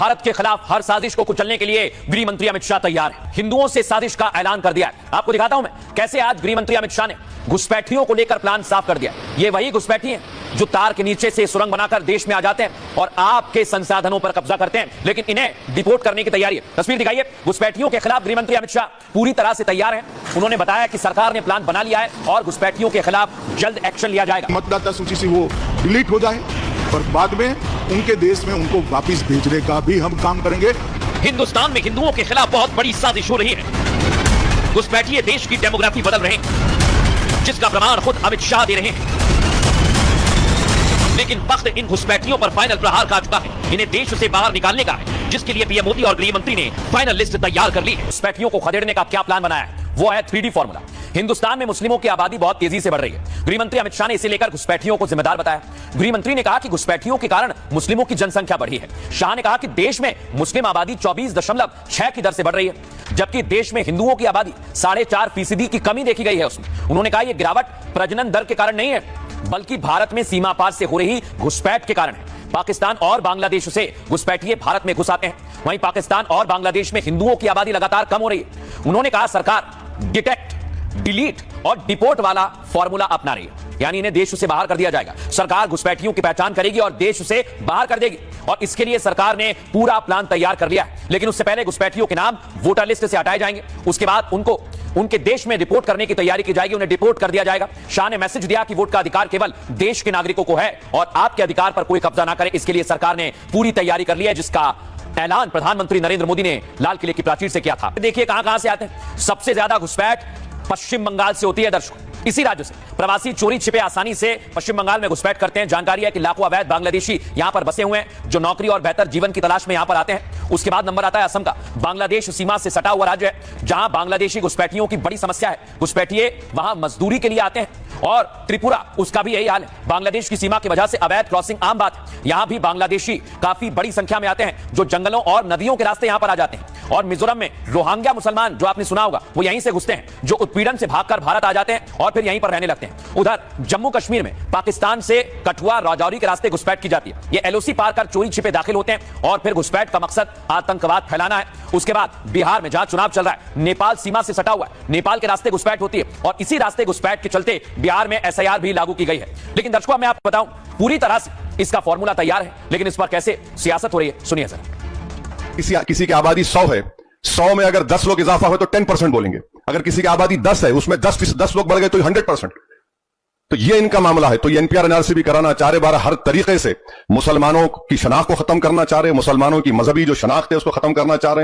भारत के खिलाफ हर साजिश को कुचलने के लिए गृह मंत्री अमित शाह तैयार है। हिंदुओं से साजिश का ऐलान कर दिया है। आपको दिखाता हूं मैं कैसे आज गृह मंत्री अमित शाह ने घुसपैठियों को लेकर प्लान साफ कर दिया। ये वही घुसपैठी हैं जो तार के नीचे से सुरंग बनाकर देश में आ जाते हैं और आपके संसाधनों पर कब्जा करते हैं, लेकिन इन्हें डिपोर्ट करने की तैयारी है। तस्वीर दिखाइए। घुसपैठियों के खिलाफ गृह मंत्री अमित शाह पूरी तरह से तैयार हैं। उन्होंने बताया कि सरकार ने प्लान बना लिया है और घुसपैठियों के खिलाफ जल्द एक्शन लिया जाएगा। मतदाता सूची से वो डिलीट हो जाए और बाद में उनके देश में उनको वापस भेजने का भी हम काम करेंगे। हिंदुस्तान में हिंदुओं के खिलाफ बहुत बड़ी साजिश हो रही है। घुसपैठिए देश की डेमोग्राफी बदल रहे हैं, जिसका प्रमाण खुद अमित शाह दे रहे हैं। लेकिन वक्त इन घुसपैठियों पर फाइनल प्रहार का चुका है। इन्हें देश से बाहर निकालने का है, जिसके लिए पीएम मोदी और गृह मंत्री ने फाइनल लिस्ट तैयार कर ली है। घुसपैठियों को खदेड़ने का क्या प्लान बनाया है, वो है 3D फॉर्मूला। हिंदुस्तान में मुस्लिमों की आबादी बहुत तेजी से बढ़ रही है। गृह मंत्री अमित शाह ने इसे लेकर घुसपैठियों को जिम्मेदार बताया। गृह मंत्री ने कहा कि घुसपैठियों के कारण मुस्लिमों की जनसंख्या बढ़ी है। शाह ने कहा कि देश में मुस्लिम आबादी 24.6 की दर से बढ़ रही है, जबकि देश में हिंदुओं की आबादी 4.5% की कमी देखी गई है उसमें। उन्होंने कहा यह गिरावट प्रजनन दर के कारण नहीं है, बल्कि भारत में सीमा पार से हो रही घुसपैठ के कारण है। पाकिस्तान और बांग्लादेश से घुसपैठिए भारत में घुस आते हैं। वहीं पाकिस्तान और बांग्लादेश में हिंदुओं की आबादी लगातार कम हो रही है। उन्होंने कहा सरकार डिटेक्ट, डिलीट और डिपोर्ट वाला फॉर्मूला अपना रही है, यानी इन्हें देश से बाहर कर दिया जाएगा। सरकार घुसपैठियों की पहचान करेगी और देश से बाहर कर देगी, और इसके लिए सरकार ने पूरा प्लान तैयार कर लिया है। लेकिन उससे पहले घुसपैठियों के नाम वोटर लिस्ट से हटाए जाएंगे। उसके बाद उनको उनके देश में रिपोर्ट करने की तैयारी की जाएगी, उन्हें डिपोर्ट कर दिया जाएगा। शाह ने मैसेज दिया कि वोट का अधिकार केवल देश के नागरिकों को है और आपके अधिकार पर कोई कब्जा ना करे। इसके लिए सरकार ने पूरी तैयारी कर ली है, जिसका ऐलान प्रधानमंत्री नरेंद्र मोदी ने लाल किले की प्राचीर से किया था। देखिए कहां से आते हैं। सबसे ज्यादा घुसपैठ पश्चिम बंगाल से होती है। दर्शकों, इसी राज्य से प्रवासी चोरी छिपे आसानी से पश्चिम बंगाल में घुसपैठ करते हैं। जानकारी है कि लाखों अवैध बांग्लादेशी यहां पर बसे हुए हैं, जो नौकरी और बेहतर जीवन की तलाश में यहां पर आते हैं। उसके बाद नंबर आता है असम का। बांग्लादेश सीमा से सटा हुआ राज्य है, जहां बांग्लादेशी घुसपैठियों की बड़ी समस्या है। घुसपैठिए वहां मजदूरी के लिए आते हैं। और त्रिपुरा, उसका भी यही हाल है। बांग्लादेश की सीमा की वजह से अवैध क्रॉसिंग आम बात है। यहां भी बांग्लादेशी काफी बड़ी संख्या में आते हैं, जो जंगलों और नदियों के रास्ते यहां पर आ जाते हैं। और मिजोरम में रोहिंग्या मुसलमान, जो आपने सुना होगा, वो यहीं से घुसते हैं, जो उत्पीड़न से भागकर भारत आ जाते हैं और फिर यहीं पर रहने लगते हैं। उधर जम्मू कश्मीर में पाकिस्तान से कठुआ राजौरी के रास्ते घुसपैठ की जाती है। ये एलओसी पार कर चोरी छिपे दाखिल होते हैं और फिर घुसपैठ का मकसद आतंकवाद फैलाना है। उसके बाद बिहार में जहां चुनाव चल रहा है, नेपाल सीमा से सटा हुआ है, नेपाल के रास्ते घुसपैठ होती है और इसी रास्ते घुसपैठ के चलते बिहार में एसआईआर भी लागू की गई है। लेकिन दर्शकों, मैं आपको बताऊं, पूरी तरह से इसका फॉर्मूला तैयार है, लेकिन इस पर कैसे सियासत हो रही है, सुनिए सर। किसी की आबादी 100 है, 100 में अगर 10 लोग इजाफा हो तो 10% बोलेंगे। अगर किसी की आबादी 10 है, उसमें 10 लोग बढ़ गए तो 100%। तो ये इनका मामला है। तो ये एनपीआर एनआरसी भी कराना चाह रहे, 12 हर तरीके से मुसलमानों की शनाख्त को खत्म करना चाह रहे, मुसलमानों की मजहबी जो शनाख्त है उसको खत्म करना चाह रहे हैं।